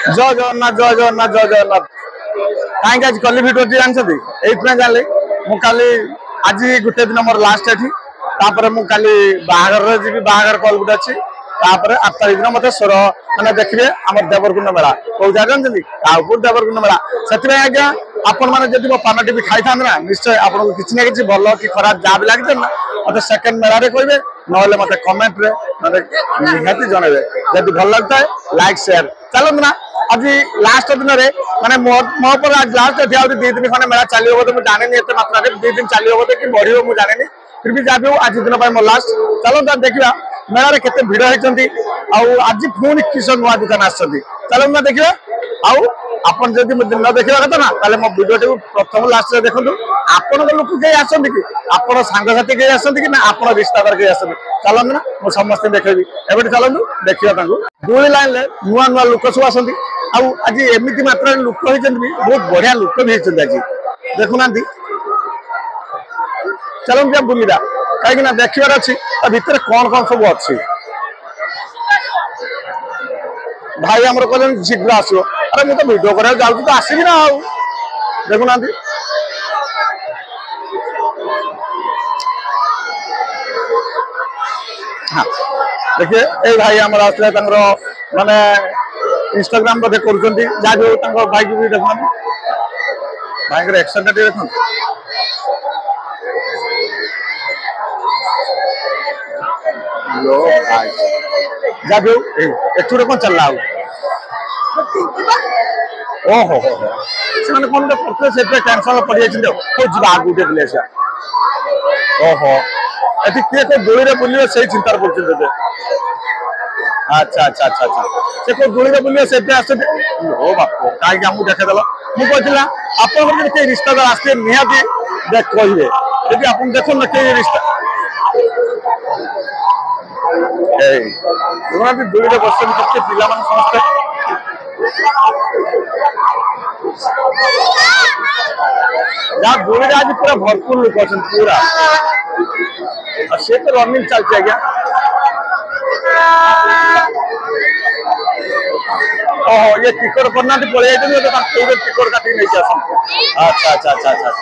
जय जगन्नाथ जय जगन्नाथ जय जगन्नाथ कहीं आज कल भिडियो जानते ये जानी मुझे आज गोटे दिन मोर लास्ट ये मुझे बाहर जी बाहर कल गोटे अच्छी 8 तारीख दिन मत स्वर मैंने देखिए आम देवरकुंड मेला कौ जगह जानते कापुर देवरकुंड मेला से आज्ञा आपण मैंने जब मो पान टी खाई था ना निश्चय आपको किसी ना कि भल कि खराब जहाँ भी लगे ना मत सेकेंड मेला कहे ना मत कमेंट रे निहाती जनइबे जब भल लगता है लाइक शेयर चलते ना आज लास्ट दिन में माने मो पर आज लास्ट थी 2 दिन खंडे मेला चलो बोधे मुझे जाने एत मात्रा 2 दिन चलो बोधे कि बढ़ो मुझे जाने फिर भी जहाँ आज दिन मो लास्ट चलो देखा मेला केते भिड़ होती आज पुणी किस नुआ दुकान आलो देखिए आपन जब दिन देखा कथा ना ताले मो वीडियो प्रथम लास्ट देखो आपण लोक कई आसती कि आपण सांगसाथी कई आसती कि ना आपण रिश्तेदार कई आसती चलते ना मुझे समस्त देखेबी एवं चलतु देखा दुई लाइन नुआ नुआ लोक सब आसती आज एमती मात्रा लोक होती बहुत बढ़िया लोक भी होती आज देखुना चलते बुला कहीं देखार अच्छी भितर कौन कौन सब अच्छी भाई आमर कहते शीघ्र आसो अरे मुझे तो भिडियो करा जाऊँ तो आसबि ना देखुना हाँ देखिए ये भाई आमर आसले माने इंस्टाग्राम बोधे कर भाई भी देखना भाई एक्शन देखो जब एथुरे कौन चलला ओहो से कौन करते से टेंशन पड़ जाए जी आगे देखले ओहो ये किए को दोली बुले से चिंतार पड़ते अच्छा अच्छा अच्छा अच्छा से को दोली बुले से आस ओ बाप कहीं आमको देखेदेल मुझे आप रिश्तेदार आसते निहाती देख कहे यदि आप देख न कई रिश्ता दुई बस पिला समस्त जहाँ दुई आज पूरा भरपूर लोक अच्छा पूरा सी तो रनिंग चलती आज्ञा ओहो ये टिकट करना पड़े जाते टिकट काटिक नहीं आस अच्छा अच्छा अच्छा अच्छा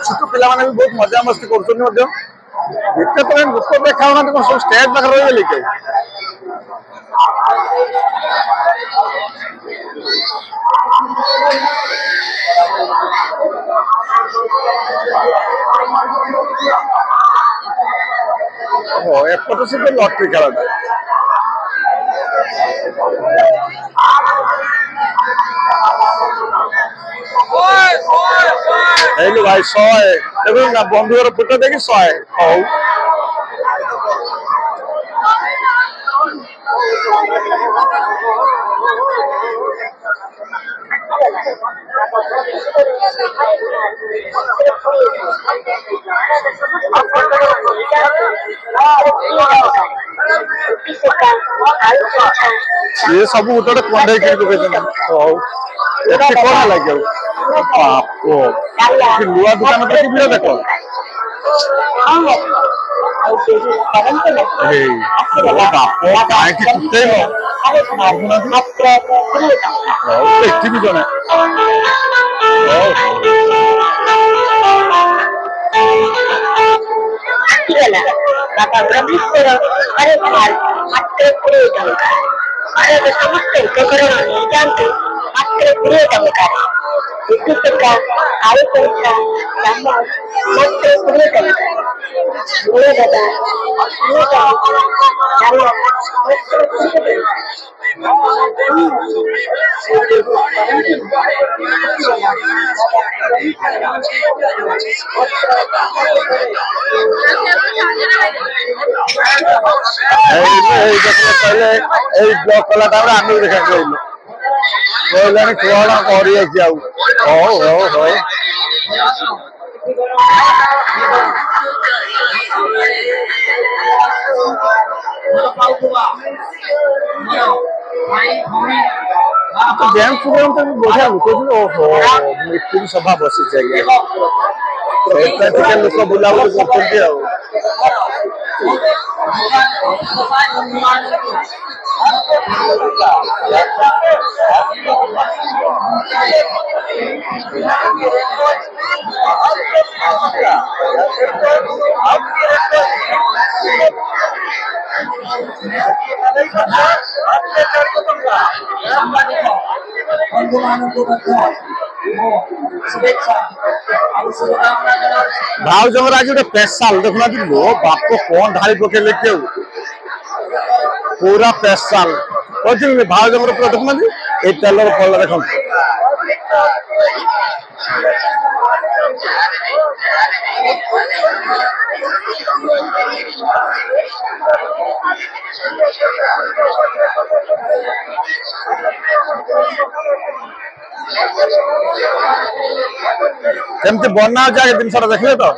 छोट पिला भी बहुत मजा मस्ती कर लोक देखा सब स्टेज पाखे रही के एपट से लटरी खेलता भाई 100 देखो ना बंधुर फोटो देखी 100 हौ ये सब गोटे गोटे कंडे कौन लगे बापो लुआ दुकान पर वीडियो देखो बापो काहे कि कुटेलो देखी भी जने बाबा ब्रह्मेश्वर अरे भाल मात्र 20 टंका अरे समस्त उपकरण जानते मात्र 20 टंका विद्युत का आय पैसा दाम मात्र 20 टंका बोले दादा ये दाम मात्र 20 पहले ब्लॉक कला टाइम आम देखा कहलानी कौन कर प्रोग्राम तो बढ़िया लुक ओहो मृत्यु सभा बसी लोक बुलाबुली कर भाव जंगर आज गोटे स्पेशल देखुना लो बाप कौन ढाली पकेले क्यों पूरा स्पेशल कहते भाव जंगर पूरा देखुना ये तेलर फल देखो केमती बना जाए जिन देखिए तो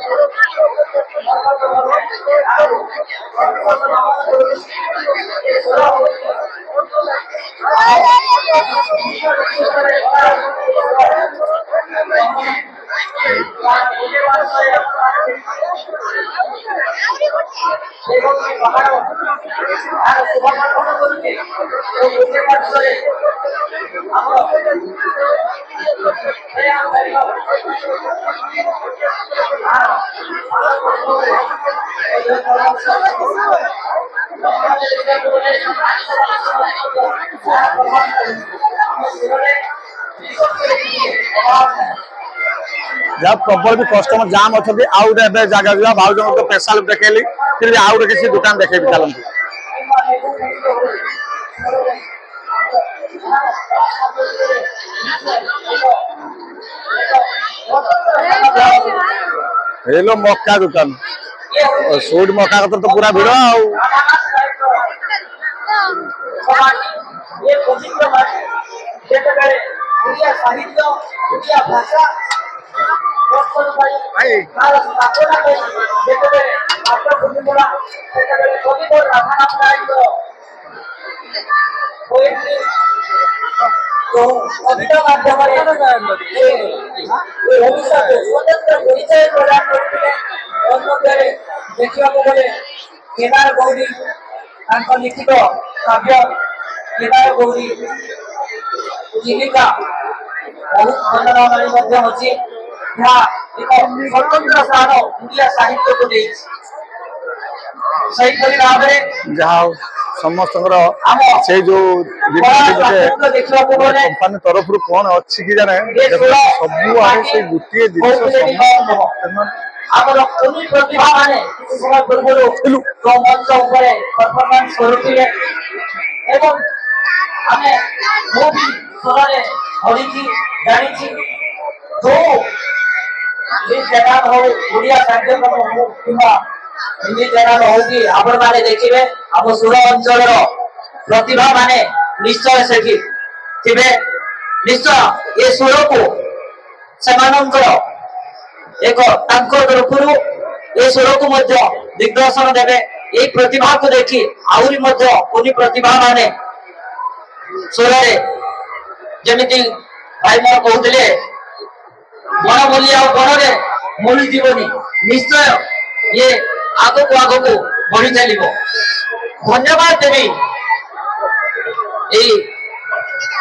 जब प्रबल भी कस्टमर जाम अच्छा आउ जगह जा भाव जन तो स्पेशल देखली फिर आउ किसी दुकान देखे भी चलती हेलो मक्का दुकान सूट मक्का तो पूरा भिड़ देखा गले केदार गौरी लिखित काव्य केदार गौरी जीविका बहुत खंडनामाणी अच्छी एक स्वतंत्र स्थान ओडिया साहित्य को भाव जहाँ समस्त से जो कंपनी तरफ कौन अच्छी कि जाने सब आए से गोटे जिन ଆମର କୋନି ପ୍ରତିଭା ମାନେ କିଛି ସମୟ ପୂର୍ବରୁ ମଞ୍ଚ ଉପରେ ପରଫର୍ମାନ୍ସ କରୁଥିଲେ ଏବଂ ଆମେ ମୁଁ ବି ସ୍ୱରରେ ପଢ଼ିଛି ଜାଣିଛି ଯୋଉ ଚ୍ୟାନେଲ ହଉ ଓଡ଼ିଆ କାର୍ଯ୍ୟକ୍ରମ ହଉ କିମ୍ବା ହିନ୍ଦୀ ଚ୍ୟାନେଲ ହଉ କି ଆପଣମାନେ ଦେଖିବେ ଆମ ସୁର ଅଞ୍ଚଳର ପ୍ରତିଭା ମାନେ ନିଶ୍ଚୟ ସେଠି ଥିବେ ନିଶ୍ଚୟ ଏ ସୁରକୁ ସେମାନଙ୍କର एक तरफ ये स्वर को दिग्दर्शन देवे ये प्रतिभा को देखी आहरी प्रतिभा माने स्वर जमी भाई मोर कहते बड़ बोली बड़े मोड़ी जीवनी निश्चय ये आगो को बढ़ी चलो धन्यवाद देवी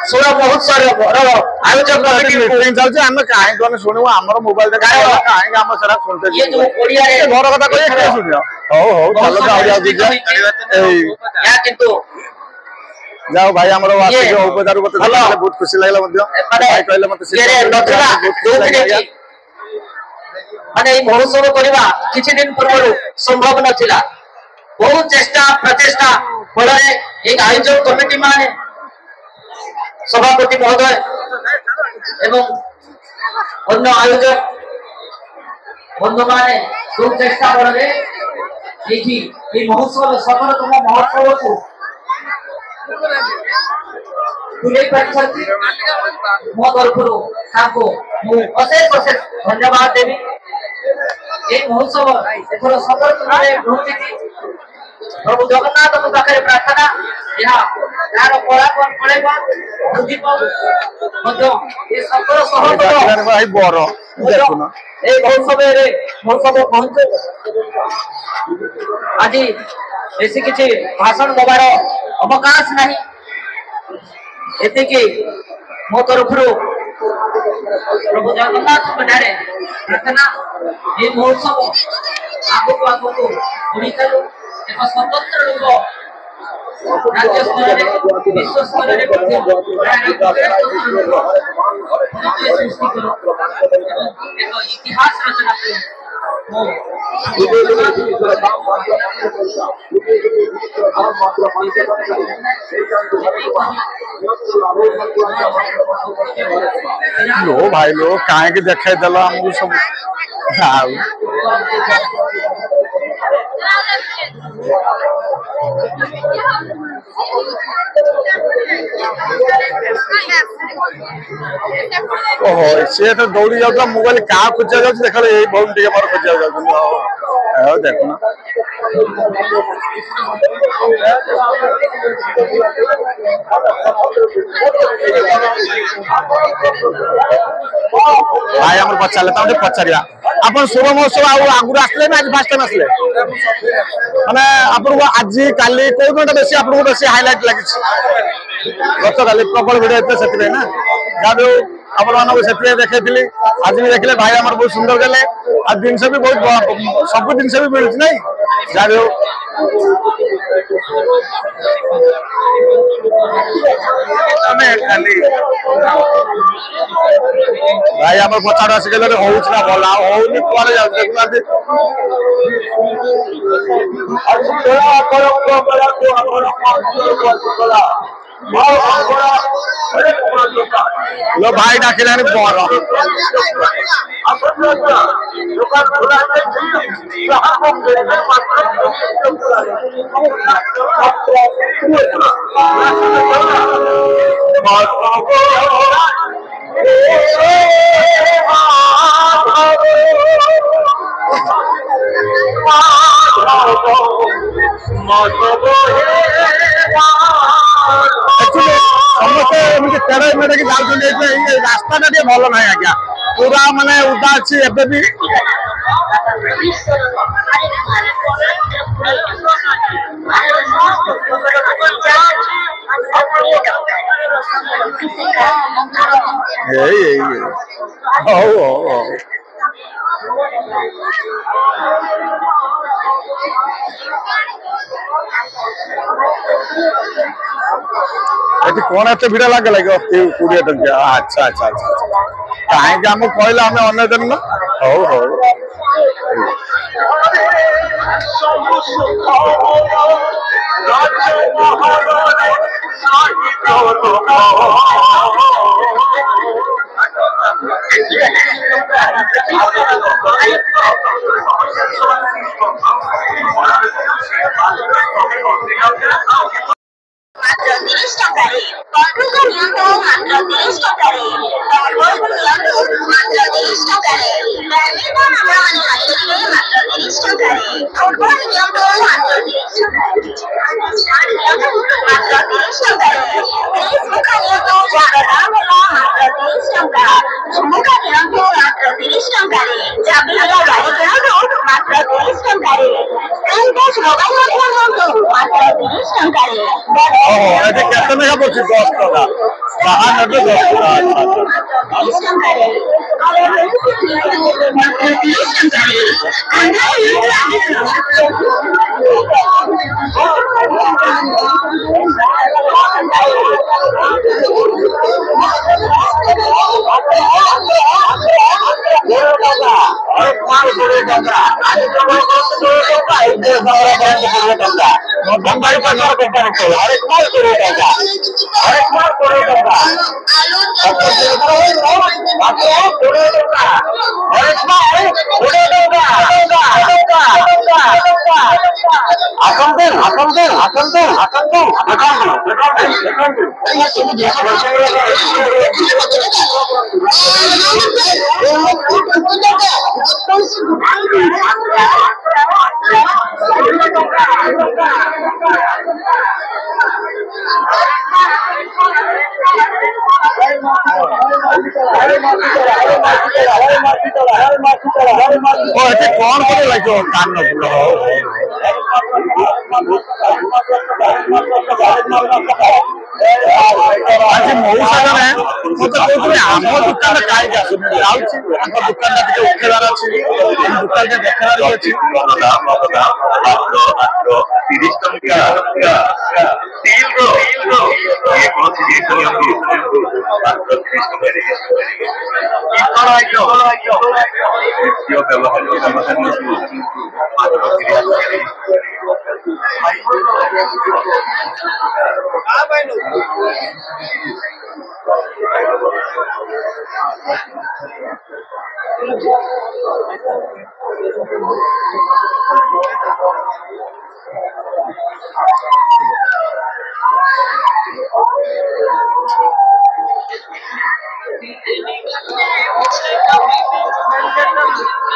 षोल महोत्सव आयोजक शुणु आम मोबाइल घर कथा जाओ भाई हमारे उपचार बहुत खुशी लगे माने महोत्सव करवा किछि दिन पूर्व संभव नथिला बहुत चेष्टा प्रचेष्टा फल एक आयोजक कमिटी माने सभापति महोदय एवं अन्य आयोजक बंधु माने खूब चेष्टा फल महोत्सव सफलतम महोत्सव को मो तरफ अशेष धन्यवाद देवी ये महोत्सव एथर सफलतम प्रभु जगन्नाथ पाखे प्रार्थना यहाँ कला पड़ेगा महोत्सव पहुंचे आज बेसी किसी भाषण देवार अवकाश नहीं एतिकी मो तरफ प्रभु जगन्नाथ प्रार्थना ये महोत्सव आगो बढ़ी चलू एक स्वतंत्र रूप राज्य स्तर विश्व स्तर इतिहास रचना लो भाई लो कहीं देखे दल आमको सब ओहो सी तो दौड़ी जाता मोबाइल क्या खोजा जा देख यही बहुत टे मोर खोजा जा देखना भाई आम पचारे पचारिया आप षोल महोत्सव आगुरी आसले ना आज फास्ट टाइम आसले मैंने आपको आज काली कौ दिन बेसी आपको बेसी हाइलाइट लगी गत काली प्रबल भिड़ होते से ना जहाँ भी आपण से देखी आज भी देखले भाई आम बहुत सुंदर गले आज जिनस भी बहुत सब जिनस भी मिलूँ ना जहाँ भी भाई आम पचार आसिक हो भल होनी कुआड़े देखुना लो भाई डाकिला बर समस्त तेरे मेरे की रास्ता टे भल ना आज्ञा पूरा माने उदा अच्छी एबे भी कौन एत भिड़ लगे लगे 20 टंकिया अच्छा अच्छा अच्छा कहीं आम कहला आम अन्न दिन हौ हौ मात्र 30 টাকায় কন্ট্রোল নিয়ন্ত্রণ মাত্র 30 টাকায় কন্ট্রোল নিয়ন্ত্রণ মাত্র 30 টাকায় ব্যান্ডের দাম আমরা হাতে দিয়ে মাত্র 30 টাকায় কন্ট্রোল নিয়ন্ত্রণ মাত্র 30 টাকায় আর নিয়ন্ত্রণ মাত্র 30 টাকায় ফেসবুক নিয়ন্ত্রণ যার দাম হলো মাত্র 30 টাকা ঝুমুকা নিয়ন্ত্রণ মাত্র ଓହୋ ଏଠି କେତେ ଲେଖା ପଡୁଛି 10 ଟଙ୍କା ଯାହା ନେବେ 10 ଟଙ୍କା ଏଠି କଣ କରି ଲାଗିବ କାନ ଫୁଲ ଆଜି ମଉସା ଜଣେ ମତେ କହୁଥିଲେ ଆମ ଦୋକାନ କାହିଁକି ଆସୁନି ଯାଉଛି ତାଙ୍କ ଦୋକାନଟା ଟିକେ ଉଠେଇବାର ଅଛି ଦୋକାନଟା ଦେଖେଇବାର ଅଛି 30 ଟଙ୍କା ଷ୍ଟିଲର ଯେକୌଣସି ଜିନିଷ ନିଅନ୍ତୁ ମାତ୍ର 30 ଟଙ୍କାରେ ବ୍ୟବହାର ମାତ୍ର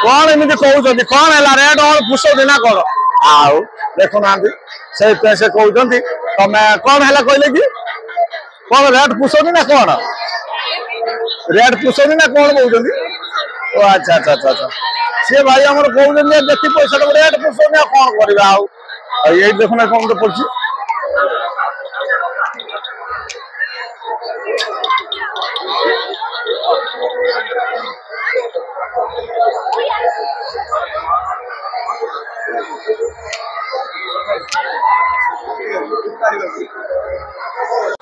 କଣ ଏମିତି କହୁଛନ୍ତି କଣ ହେଲା ରେଟ୍ ପୁଷଉଛନ୍ତି ନା କଣ ଆଉ ଦେଖୁନାହାନ୍ତି ସେଇଥିପାଇଁ ସେ କହୁଛନ୍ତି ତମେ କଣ ହେଲା କହିଲେ କି କଣ ରେଟ୍ ପୁଷଉନି ନା କଣ ରେଟ୍ ପୁଷଉନି ନା କଣ କହୁଛନ୍ତି ଓ ଆଚ୍ଛା ଆଚ୍ଛା ଆଚ୍ଛା ଆଚ୍ଛା ସିଏ ଭାଇ ଆମର କହୁଛନ୍ତି ଯେତିକି ପଇସା ଟାକୁ ରେଟ୍ ପୁଷଉନି ଆଉ କଣ କରିବା ଆଉ ଏଇ ଦେଖୁନା କଣ ପଡୁଛି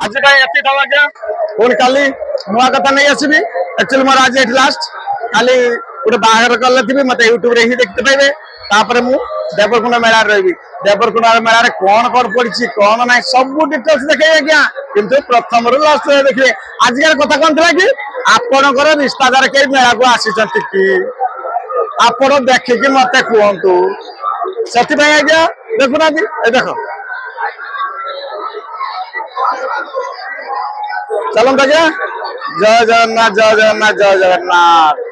आज एति दवा क्या पुणी काली नुआ कथा नहीं आसबि एक्चुअली मोर आज लास्ट काली गोटे बाहर कले थी मत यूट्यूब रे ही देखते पाइबे तापर मु देवरकुंड मेला रही देवरकुंड मेला कौन कौन पड़ी कौन ना सब डिटेल्स देखे आज्ञा किंतु प्रथम लास्ट देखिए आजिकार कथा कौन थी कि आपणकर रिश्तेदार कई मेला को आसी कि आपण देखिकी मत कहतु से आज्ञा देखुना देख चलता क्या जय जगन्नाथ जय जगन्नाथ जय जगन्नाथ।